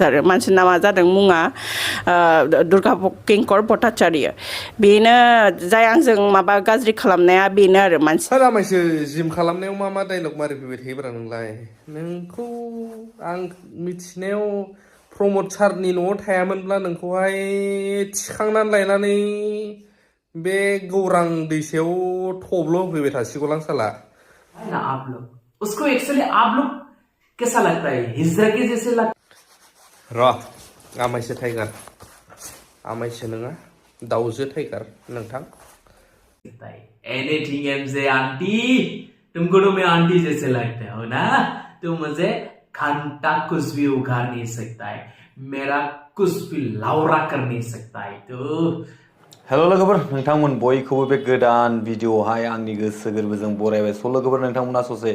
आरो मानसिनि नामा जादों मुङा दुर्गा किंकर भट्टाचार्य बेनो जाय आंजों माबा गाज्रि खालामनाया बेनो आरो मानसि रामायसो जिम खालामनायाव मा डायलग मारै फैबाय थायोब्रा नोंलाय नोंखौ आं मिथिनायाव प्रमद सारनि न'आव थायामोनब्ला नोंखौहाय थिखांनानै लायनानै बे गौरां दैसायाव थब्ल' होफैबाय थासिगौलां साला ना आप लोग उसको एक्चुअली आप लोग कैसा लगता है हिजरा के जैसे लगता र' आमायसो टाइगार आमायसो नङा दाउजो टाइगार नोंथां है एनीथिंग एम से आंटी तुमको तो मैं आंटी जैसे लगते हो ना तुम मुझे घंटा कुछ भी उखाड़ नहीं सकता है मेरा कुछ भी लावरा कर नहीं सकता है तो हेलो लोगोफोर नोंथांमोन बयखौबो बे गोदान भिडिअआवहाय आंनि गोसो गोरबोजों बरायबाय स' लोगोफोर नोंथांमोना ससे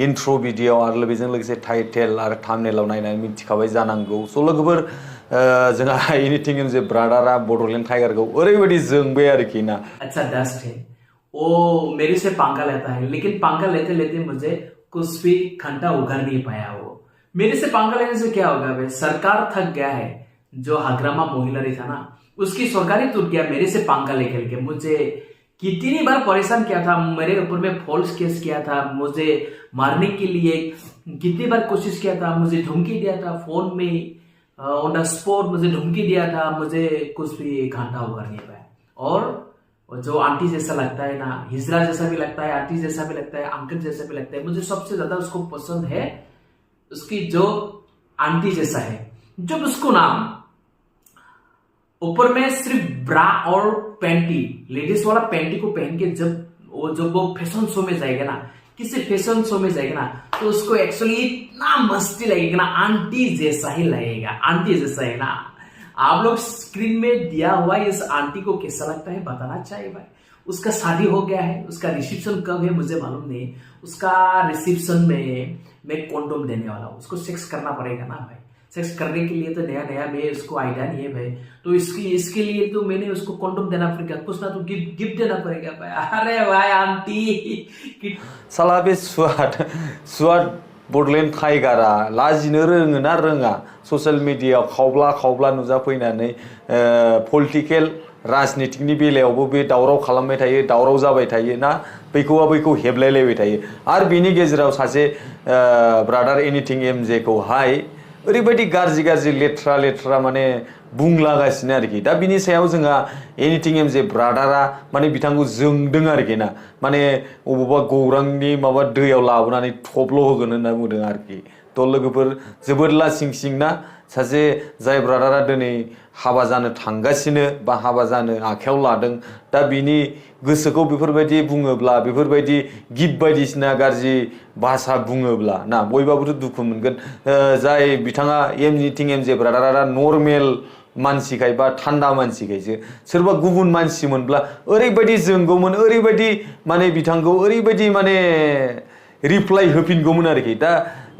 इन्ट्र' भिडिअ आरो बेजों लोगोसे टाइटेल आरो थाम्बनेलाव नायनानै मिथिखाबाय जानांगौ स' लोगोफोर जोंहा एनिथिं इन जे ब्रादारा बड'लेण्ड टाइगारखौ ओरैबायदि जोंबाय आरोखि ना अच्छा डस्ट है वो मेरे से पंगा लेता है लेकिन पंगा लेते लेते मुझे कुछ भी घंटा उखाड़ नहीं पाया वो मेरे से पंगा लेने से क्या होगा भाई सरकार थक गया है जो हग्रामा मोहिलरी था ना उसकी सरकारी टूट गया मेरे से पंगा लेकर के मुझे कितनी बार परेशान किया था मेरे ऊपर में फॉल्स केस किया था मुझे मारने के लिए कितनी बार कोशिश किया था मुझे धमकी दिया था फोन में ऑन द स्पॉट मुझे धमकी दिया था मुझे कुछ भी घंटा उखाड़ नहीं पाया और जो आंटी जैसा लगता है ना हिजरा जैसा भी लगता है आंटी जैसा भी लगता है अंकल जैसा भी लगता है मुझे सबसे ज्यादा उसको पसंद है उसकी जो आंटी जैसा है जब उसको नाम ऊपर में सिर्फ ब्रा और पैंटी लेडीज वाला पैंटी को पहन के जब वो फैशन शो में जाएगा ना किसी फैशन शो में जाएगा ना तो उसको एक्चुअली इतना मस्ती लगेगा ना आंटी जैसा ही लगेगा आंटी जैसा है ना आप लोग स्क्रीन में दिया हुआ इस आंटी को कैसा लगता है बताना चाहिए भाई उसका शादी हो गया है उसका रिसेप्शन कब है मुझे मालूम नहीं उसका रिसेप्शन में मैं कॉन्डोम देने वाला हूँ उसको सेक्स करना पड़ेगा ना भाई सेक्स करने के लिए तो नया मैं उसको आइडिया नहीं है भाई तो इसके लिए तो मैंने उसको कॉन्डोम देना पड़ेगा कुछ ना तो गिफ्ट देना पड़ेगा भाई अरे भाई आंटी साला बे सुवाद बड'लेण्ड टाइगारा लाजिनो रोङो ना रोङा ससियेल मिडियायाव खावब्ला नुजाफैनानै पलिटिकेल राजनितिकनि बेलायावबो बे दावराव खालामबाय थायो दावराव जाबाय थायो ना बैखौ हेबलायलायबाय थायो आरो बिनि गेजेराव सासे ब्रादार एनिथिं एम जे खौहाय ओरैबायदि गाज्रि लेथ्रा माने बुंलागासिनो आरोखि दा बिनि सायाव जोंहा एनिथिं एम जे ब्रादारा माने बिथांखौ जोंदों आरोखि ना माने अबेबा गौरांनि माबा दैयाव लाबोनानै थब्ल' होगोन होनना बुंदों आरोखि थ' लोगोफोर जोबोद लासिं ना सासे जाय ब्रादारा दिनै हाबा जानो थांगासिनो बा हाबा जानो आखायाव लादों दा बिनि गोसोखौ बेफोरबायदि बुङोब्ला बेफोरबायदि गिफ्ट बायदिसिना गाज्रि भाषा बुङोब्ला ना बयबाबोथ' दुखु मोनगोन जाय बिथाङा एनिथिं एम जे ब्रादारा नर्मेल मानसिखाय बा थान्दा मानसिखायसो सोरबा गुबुन मानसि मोनब्ला ओरैबायदि जोंगौमोन ओरैबायदि माने बिथांखौ ओरैबायदि माने रिप्लाइ होफिनगौमोन आरोखि दा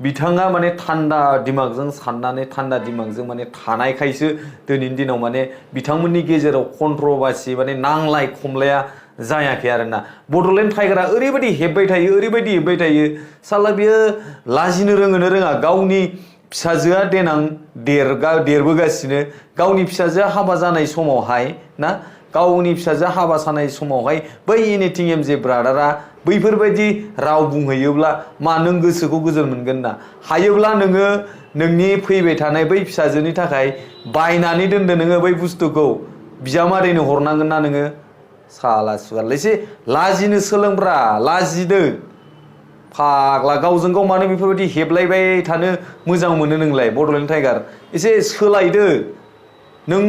बिथाङा माने थान्दा दिमागजों साननानै थान्दा दिमागजों माने थानायखायसो दिनैनि दिनाव माने बिथांमोननि गेजेराव कन्ट्रभार्सि माने नांलाय खमलाया जायाखै आरोना बड'लेण्ड टाइगारा ओरैबायदि हेबबाय थायो साला बियो लाजिनो रोङोनो रोङा गावनि फिसाजोआ देनां देरबोगासिनो गावनि फिसाजोआ हाबा जानाय समावहाय ना गावनि फिसाजोआ हाबा जानाय समावहाय बै एनिथिं एम जे ब्रादारा बैफोरबायदि राव बुंहैयोब्ला मा नों गोसोखौ गोजोन मोनगोन ना हायोब्ला नोङो नोंनि फैबाय थानाय बै फिसाजोनि थाखाय बायनानै दोनदो नोङो बै बुस्थुखौ बिजामादैनो हरनांगोन ना नोङो साला सुवाल एसे लाजिनो सोलोंब्रा लाजिदो फाग्ला गावजों गाव मानो बेफोरबायदि हेबलायबाय थानो मोजां मोनो नोंलाय बड'लेण्ड टाइगार एसे सोलायदो नों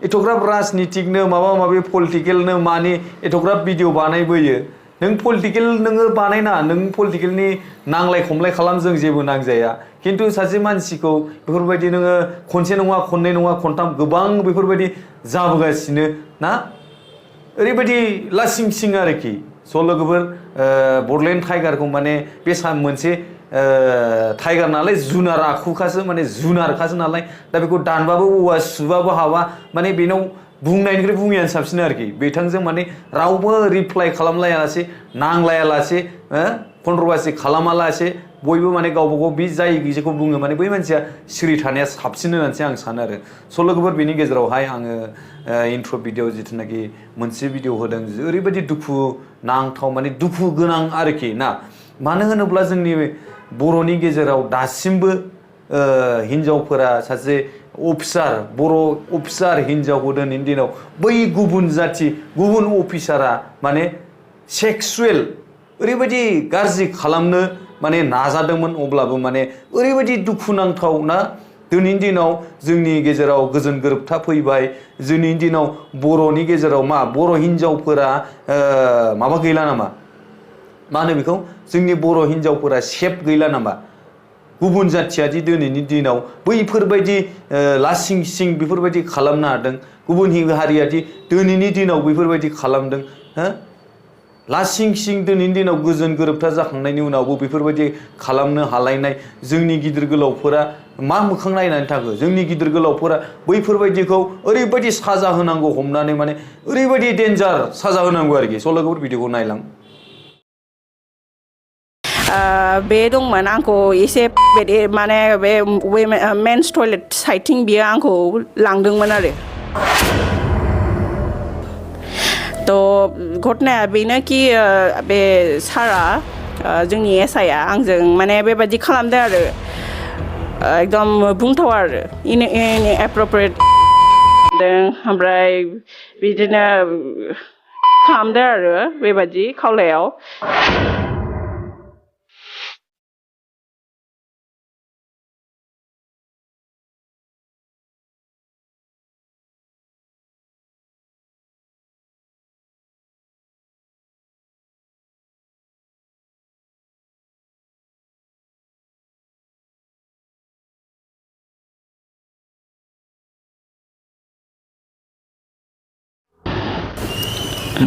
एथ'ग्राफ राजनितिकनो माबा माबि पलिटिकेलनो मानि एथ'ग्राफ भिडिअ बानायबोयो नों पलिटिकेल नोङो बानायना नों पलिटिकेलनि नांलाय खमलाय खालाम जों जेबो नांजाया खिन्थु सासे मानसिखौ बेफोरबायदि नोङो खनसे नङा खननै नङा खनथाम गोबां बेफोरबायदि जाबोगासिनो ना ओरैबायदि लासिं आरोखि स' लोगोफोर बड'लेण्ड टाइगारखौ माने बे मोनसे टाइगार नालाय जुनार आखुखासो माने जुनारखासो नालाय दा बेखौ दानबाबो औवा सुबाबो हाबा माने बेनाव बुंनायनिख्रुइ बुङैयानो साबसिन आरोखि बिथांजों माने रावबो रिप्लाइ खालामलायालासे नांलायालासे कन्ट्रभार्सि खालामालासे बयबो माने गावबा गाव बे जाय जेखौ बुङो माने बै मानसिया सिरि थानाया साबसिन होननानैसो आं सानो आरो स' लोगोफोर बेनि गेजेरावहाय आङो इन्ट्र' भिडिअ जिथुनाखि मोनसे भिडिअ होदों ओरैबायदि दुखु नांथाव माने दुखु गोनां आरोखि ना मानो होनोब्ला जोंनि बर'नि गेजेराव दासिमबो हिन्जावफोरा सासे अफिसार बर' अफिसार हिन्जावखौ दिनैनि दिनाव बै गुबुन जाथि गुबुन अफिसारा माने सेक्सुवेल ओरैबायदि गाज्रि खालामनो माने नाजादोंमोन अब्लाबो माने ओरैबायदि दुखुनांथाव ना दिनैनि दिनाव जोंनि गेजेराव गोजोन गोरोबथा फैबाय जोंनि दिनाव बर'नि गेजेराव मा बर' हिन्जावफोरा माबा गैला नामा मा होनो बेखौ जोंनि बर' हिन्जावफोरा सेफ गैला नामा गुबुन जाथियादि दिनैनि दिनाव बैफोरबायदि लासिं सिं बेफोरबायदि खालामनो हादों गुबुन हारियादि दिनैनि दिनाव बेफोरबायदि खालामदों हो लासिं सिं दिनैनि दिनाव गोजोन गोरोबथा जाखांनायनि उनावबो बेफोरबायदि खालामनो हालायनाय जोंनि गिदिर गोलावफोरा मा मोखां नायनानै थाखो जोंनि गिदिर गोलावफोरा बैफोरबायदिखौ ओरैबायदि साजा होनांगौ हमनानै माने ओरैबायदि डेन्जार साजा होनांगौ आरोखि स' लोगोफोर भिडिअखौ नायलां बे दंमोन आंखौ एसे माने बे मेन्स टयलेट साइडथिं बियो आंखौ लांदोंमोन आरो थ' घटनाया बेनो कि बे सारा जोंनि एसआइआ आंजों माने बेबायदि खालामदों आरो एकदम बुंथाव आरो इनएप्रप्रिएट ओमफ्राय बिदिनो खालामदों आरो बेबायदि खावलायाव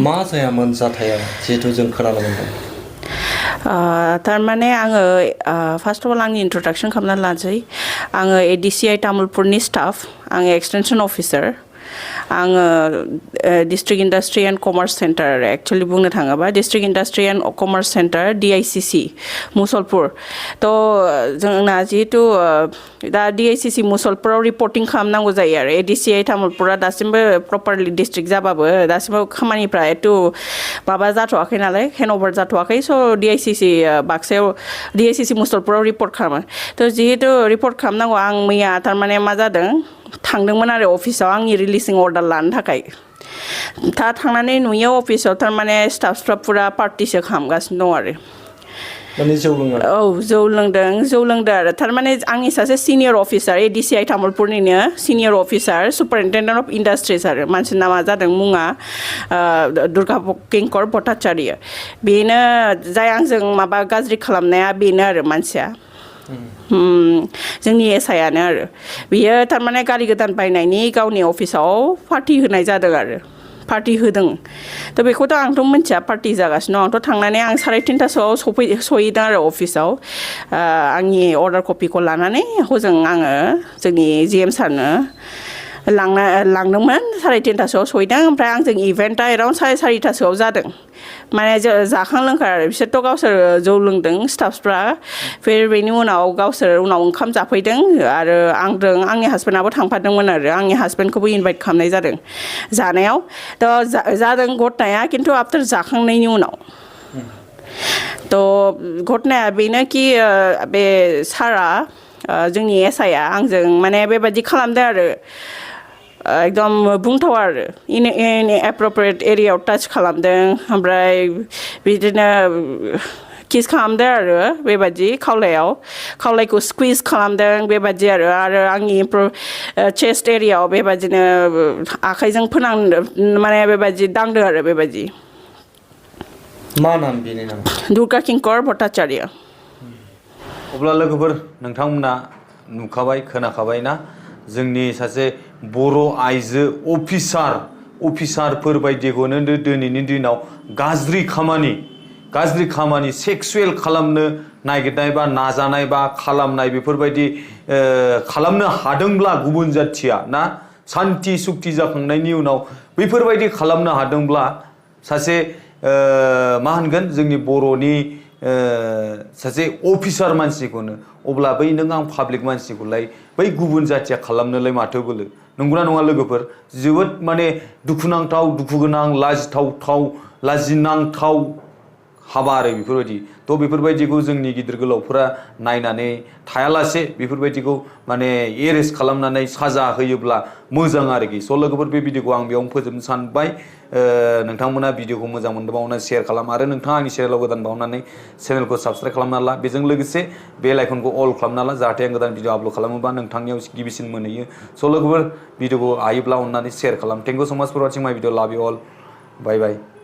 मा जायामोन जाथाया जिहेतु जों खोनानो मोनदों थारमाने आङो फार्स्ट अफ अल आंनि इन्ट्रडाक्सन खालामनानै लानोसै आङो एडिसिआइ तामुलपुरनि स्टाफ आङो एक्सटेनसन अफिसार आङो district industry and commerce centre actually बुंनो थाङोबा district industry and commerce centre DICC Musalpur थ' जोंना जिहेतु दा डिआइसिसि मुसलपुराव रिपर्टिं खालामनांगौ जायो आरो एडिसिआइ तामुलपुरा दासिमबो प्रपारलि डिस्ट्रिक्ट जाबाबो दासिमबो खामानिफ्रा एथु माबा जाथ'वाखै नालाय हेन्डअभार जाथ'वाखै स' डिआइसिसि बाक्सायाव डिआइसिसि मुसलपुराव रिपर्ट खालामो थ' जिहेतु रिपर्ट खालामनांगौ आं मैया थारमाने मा जादों थांदोंमोन आरो अफिसाव आंनि रिलिसिं अर्डार लानो थाखाय थांनानै नुयो अफिसाव थारमाने स्टाफफ्रा फुरा पार्टिसो खालामगासिनो दं आरो माने जौ लोङो औ जौ लोंदों आरो थारमाने आंनि सासे सिनियर अफिसार एडिसिआइ तामुलपुरनिनो senior officer superintendent of industries आरो मानसिनि नामा जादों मुङा जwngtangkwo भट्टाचार्य बेनो जाय आंजों माबा गाज्रि खालामनाया बेनो आरो मानसिया जोंनि एसआइआनो आरो बियो थारमाने गारि गोदान बायनायनि गावनि अफिसाव पार्टि होनाय जादों आरो पार्टि होदों थ' बेखौथ' आंथ' मिथिया पार्टि जागासिनो दं आंथ' थांनानै आं 3:30सोआव सहैदों आरो अफिसाव आंनि अर्डार कपिखौ लानानै हजों आङो जोंनि जिएम सारनो लांदोंमोन 3:30सोआव सहैदों ओमफ्राय आंजों इभेन्टआ एराउन्ड 4:30सोआव जादों माने जाखां लोंखां आरो बिसोरथ' गावसोर जौ लोंदों स्टाफफ्रा बेनि उनाव गावसोर उनाव ओंखाम जाफैदों आरो आंनि हासबेन्डआबो थांफादोंमोन आरो आंनि हासबेन्डखौबो इनभाइट खालामनाय जादों जानायाव थ' जादों घटनाया खिन्थु आफ्टार जाखांनायनि उनाव थ' घटनाया बेनो कि बे सारा जोंनि एसआइआ आंजों माने बेबायदि खालामदों आरो एकदम बुंथाव आरो इनएप्रप्रिएट एरियायाव टाच खालामदों ओमफ्राय बिदिनो किस खालामदों आरो बेबायदि खावलायखौ स्कुइज खालामदों बेबायदि आरो आंनि चेस्ट एरियायाव बेबायदिनो आखाइजों माने बेबायदि दांदों आरो बेबायदि मा नाम बेनि नाम जwngtangkwo भट्टाचार्य अब्ला लोगोफोर नोंथांमोना नुखाबाय खोनाखाबाय ना जोंनि सासे बर' आइजो अफिसारफोर बायदिखौनो दिनैनि दिनाव गाज्रि खामानि सेक्सुवेल खालामनो नागिरनाय बा नाजानाय बा खालामनाय बेफोरबायदि खालामनो हादोंब्ला गुबुन जाथिया ना सान्ति सुक्ति जाखांनायनि उनाव बैफोरबायदि खालामनो हादोंब्ला सासे मा होनगोन जोंनि बर'नि सासे अफिसार मानसिखौनो अब्ला बै नों आं पाब्लिक मानसिखौलाय बै गुबुन जाथिया खालामनोलाय माथो बोलो नंगौना नङा लोगोफोर जोबोद माने दुखुनांथाव दुखुगोनां लाजिनांथाव हाबा आरो बेफोरबायदि थ' बेफोरबायदिखौ जोंनि गिदिर गोलावफोरा नायनानै थायालासे बेफोरबायदिखौ माने एरेस्ट खालामनानै साजा होयोब्ला मोजां आरोखि स' लोगोफोर बे भिडिअखौ आं बेयावनो फोजोबनो सानबाय नोंथांमोना भिडिअखौ मोजां मोनदोंबा अननानै शेयार खालाम आरो नोंथाङा आंनि चेनेलाव गोदान बावनानै चेनेलखौ साबस्क्राइब खालामना ला बेजों लोगोसे बेल आइकनखौ अल खालामना ला जाहाथे आं गोदान भिडिअ आपल'ड खालामोबा नोंथांनियाव गिबिसिन मोनहैयो स' लोगोफोर भिडिअखौ हायोब्ला अननानै शेयार खालाम थेंक इउ सो माच फर वाचिं माय भिडिअ लाभ इउ अल बाय बाय